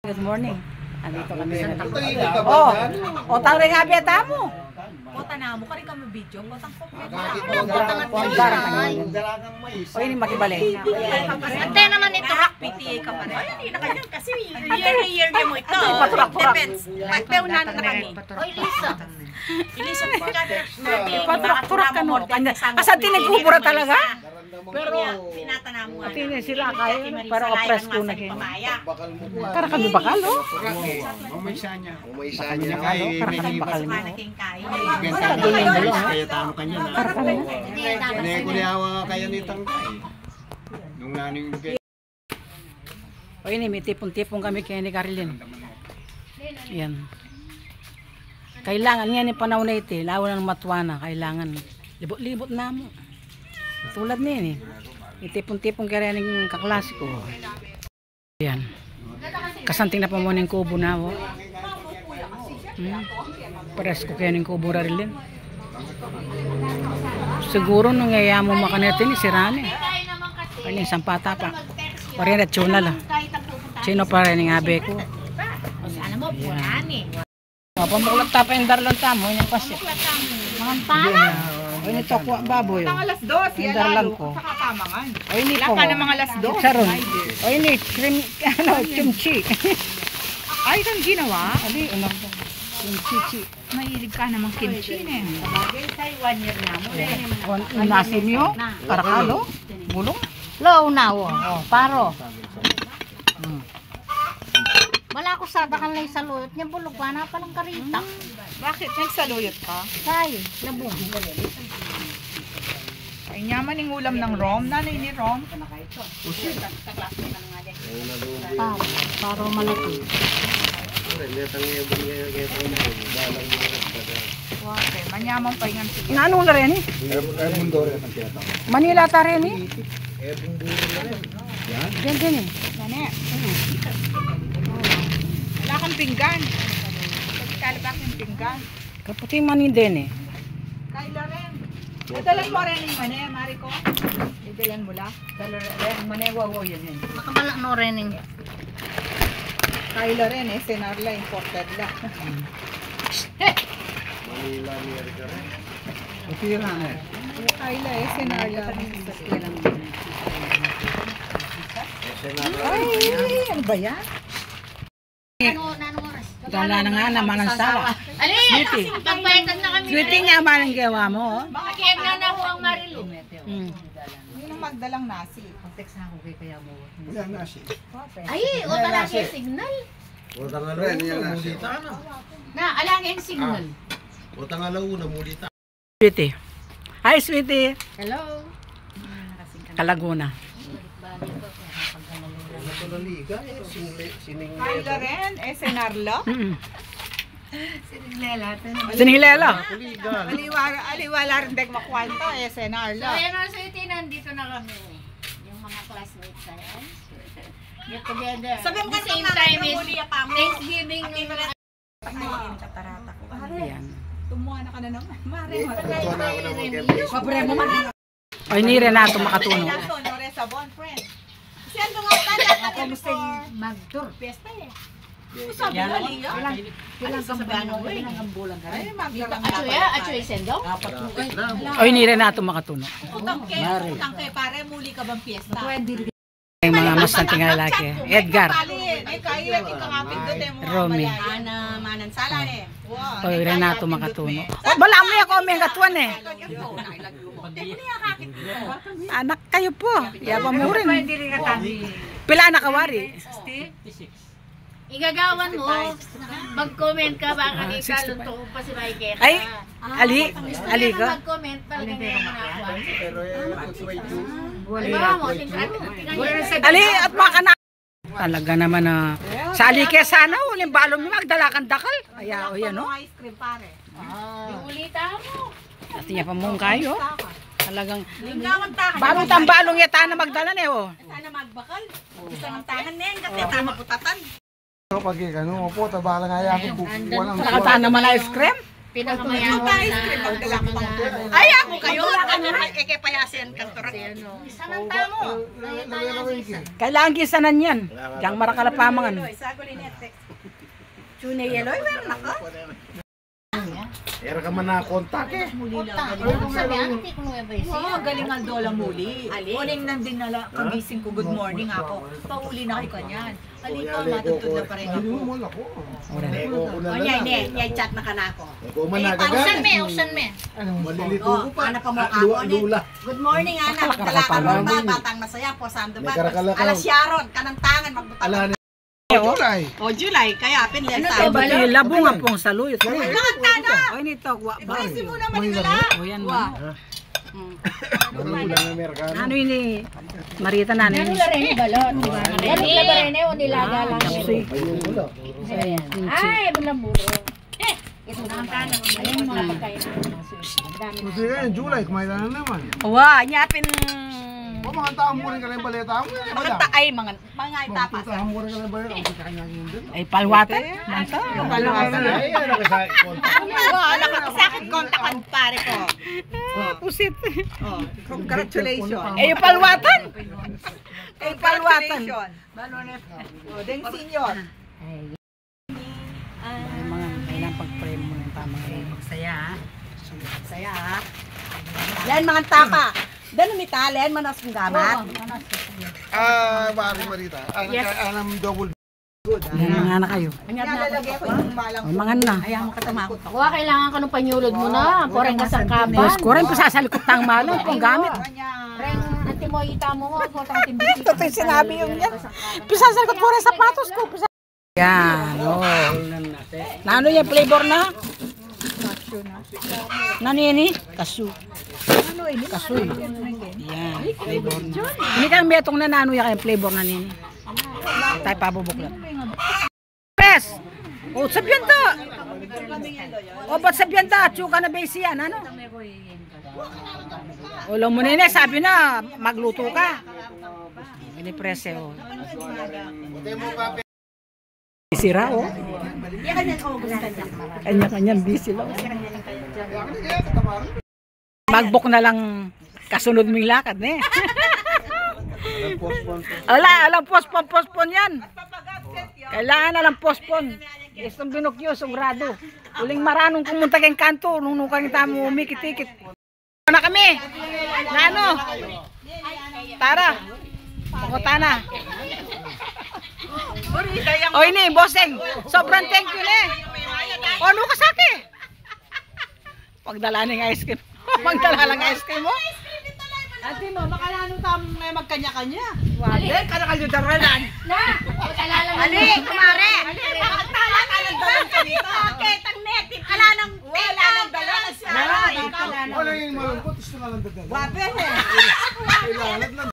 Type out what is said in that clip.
Good morning. Andito kami sa o tang ring abeta mo. Kota na mo kari kami video, kotang ko. O ini makibalik. Ante naman ito rock PTA ka pa rin. Ay, hindi na kanya kasi year mo ito. Depends. Pagpew na kami. Oy, Lisa. Ilisa po ka. Paturak ka no. Asa tinigubura talaga? Pero pinatana mo. Atine sila kayo para oppress ko na kayo. Para kami bakal no? Umaysa niya. Para kami bakal mo. Kaya tamo kanya na. Hindi ko niyawa kaya nitang kay. Nung naning O ini may tipong-tipong kami kaya ni Caroline. Yan. Kailangan yan yung panahon na ito. Lawan ng matuana. Kailangan. Libot-libot na mo. Tulad niyan eh. Itipon-tipon kaya ng kaklasiko. Yan. Kasanting na pa mo ng kubo na ako. Pares ko kaya ng kubo rin. Siguro nung ngaya mo makanatin si Rani. Kanya sampata pa. Parang natsuna lang. Sino pa rin ng abe ko. Ano mo, pulani. Pamukulak tapa yung darlan tamo. Yung pasip. Mantala. O ini tokwa baboy. Ang alas 2, yan Darlan lalo. ko. Saka tamangan. O ini Wala po. ka ng mga alas 2. Saron. O ini cream kimchi. Ay, kang ginawa? Ali ano po? Kimchi. Mahilig ka namang kimchi eh. One year na mo. Nasi niyo, karakalo, bulong. Low na wo. Paro. Wala ko sadakan lang sa luyot niya, bulog pa na palang karita. Bakit? Nagsaluyot ka? Say, labong. Ay, nyaman yung ulam ng Rom. Nanay ni Rom. Paro malaki. Okay, manyaman pa yung sige. Naano na rin eh? Manila ta rin eh? Diyan din eh. Nane. Wala kang pinggan. Pagkalabak yung pinggan. Kaputing manin din eh. Kayla rin. Dadalan mo rin yung mane, Mariko. Dadalan mo lang. Dadalan rin. Mane, wawo yun yun. Makabala no rening. Kayla rin eh. Senarla, imported lang. Kayla eh. Senarla. Ay, ano ba yan? Ano oras? Dala na nga naman ang sala. Ali, Sweetie. pagpaitan na kami. Sweetie nga man ang gawa mo. Bakit na na ho ang Marilu? Yun ang magdalang nasi. wala na siya. Ay, o talaga yung signal. Utang rin yan na siya. Na, alangin yung signal. Utang alauna mulita. Sweetie. Hi Sweetie. Hello. Kalaguna. Kayla rin eh. Senarla. Sinihilela. Aliwala rin dek makwanta eh. So, Senarla. ayan o, Sweetie, nandito na kami. Yung mga classmates na yan. Get together. Sabi mo The kasi same mga time is Mulia pa mo. Thanksgiving. Ayan. Tumuha na ka na naman. Mare. Tuwa na ako ng mga O ini rin nato makatuno. Sonore sa bon, friend. Kasi ando nga tanda na gusto Mag-tour. Fiesta eh. sabi na liga. Walang kambano. Walang ambulan ka Ay, magdalang Actually, sendong? O ini rin nato makatuno. utang kay pare, muli ka bang fiesta? Yung mga mas nating lalaki. Edgar. Eh, kaya yung kakapit doon eh. Romy. Ana, manan sala eh. O rin nato makatuno. O bala mo ako may katuan eh. Anak kayo po. Yaba mo rin. Pila na kawari. Igagawan mo. Mag-comment ka baka ikalunto ko pa si Michael. Ay, ali ka. Mag-comment talaga ngayon mo na ako. pero Halimbawa mo, tingnan mo. Ali at baka na. Talaga naman na. Sa ali kaya sana uling balong mo magdala kang dakal. Kaya o yan o. Ice cream pare. Yung ulita mo. At niya pa mong kayo. Talagang Linggawan takan. balong tambalong yata na magdala na o. Sana magbakal. Gusto ng tangan na yan kasi tama putatan. pag ano po tabala nga yan ko walang Nakataan naman na ice cream. Pinakamayaman na. Ay, ako kayo. Ikipayasin kang turak. Sananta mo. Kailangan kisanan yan. Yang marakalapamangan. Chune yeloy, meron ako. Era ka man na kontak eh. Oo, galing ang dola muli. Muling nandin na kagising ko, good morning ako. Pauli na kay kanyan. Halika, matutod na pa rin ako. O niya, niya, chat na ka na ako. Usan me, usan me. Malilito O, ko pa. anak pa mo ako. Lula. Good morning, anak. Magdala ka ron ba? Batang masaya po, Sando ba? Alas Sharon, kanang tangan, magbutang. July. O, July, kaya pinili Ay, ba't yung labo nga pong saluyot? Nakanta na! Ay, nito. Kasi mo naman nila. O, yan mo. Ulang Amerikano. Ano yun eh? Marita na. Ano yun? Rene balot. Yan nila ba Rene o nilaga lang? Ay, malamburo. Ito na ang tanong. Ayun mga pagkain. Kasi ngayon, July, kumain na naman. Wa, nyapin. O, mga taong mo rin ka lang baleta mo. Ay, mga itapas. Taong mo rin ka lang baleta. Ang kanya yun din. Ay, palwatan. Manta. Ay, ano ka sa kontak? Sakit kontakan pare ko. Pusit. Oh, congratulations. Eh, yung palwatan. Eh, palwatan. O, deng senior. Ay, mga kailangan pag-frame mo ng tamang Saya, ha? Saya, ha? Yan, mga tapa. Dano ni talen, manas kong gamat. Mari Marita. Anam double. Yan ang anak kayo. Nalalagay ko yung malang. O, mga na. Ayaw mo katamakot ako. Kuha, kailangan ka ng panyulod mo na. Poreng kasangkapan. Diyos ko rin, pasasalikot tang malo. Kung gamit. Poreng antimoita mo mo. Poreng timbisi. Ito yung sinabi yung yan. Pisasalikot ko rin sapatos ko. Yan. O. Na ano yung flavor na? Nano yan eh? Kasu. Kasu. Yan. Flavor na. Hindi kang betong na nano yan kayong flavor na nini. Tayo pabubuklat. Pres! O, sabyan to! O, ba't sabyan to? Tsuka na base yan, ano? O, lang mo nene, sabi na, magluto ka. Ini prese, o. Busy ra, o. Kanya-kanyang busy lang. Magbok na lang kasunod mong lakad, ne? Alam, pospon yan. Kailangan na lang pospon. Istong binukyo, sugrado. Uling maranong kumunta kayong kanto, nung nukang tamo umikit-ikit. Na kami. Na ano? Tara. Pukunta na. O ini, bossing. Sobrang thank you, ne. O, ano ka sa akin? Pagdala ng ice cream. Pagdala lang ice cream mo. Ate mo, makalano tam may magkanya-kanya. Wala, kanya-kanya daralan. Na! Pagkalala mo. Ali, kumare. Ali, makatala ka ng dalan ka dito. Bakit ang netin? Ala ng tela ng dalan siya. Wala yung malungkot. Gusto na lang dadala. Wape, Kailangan lang.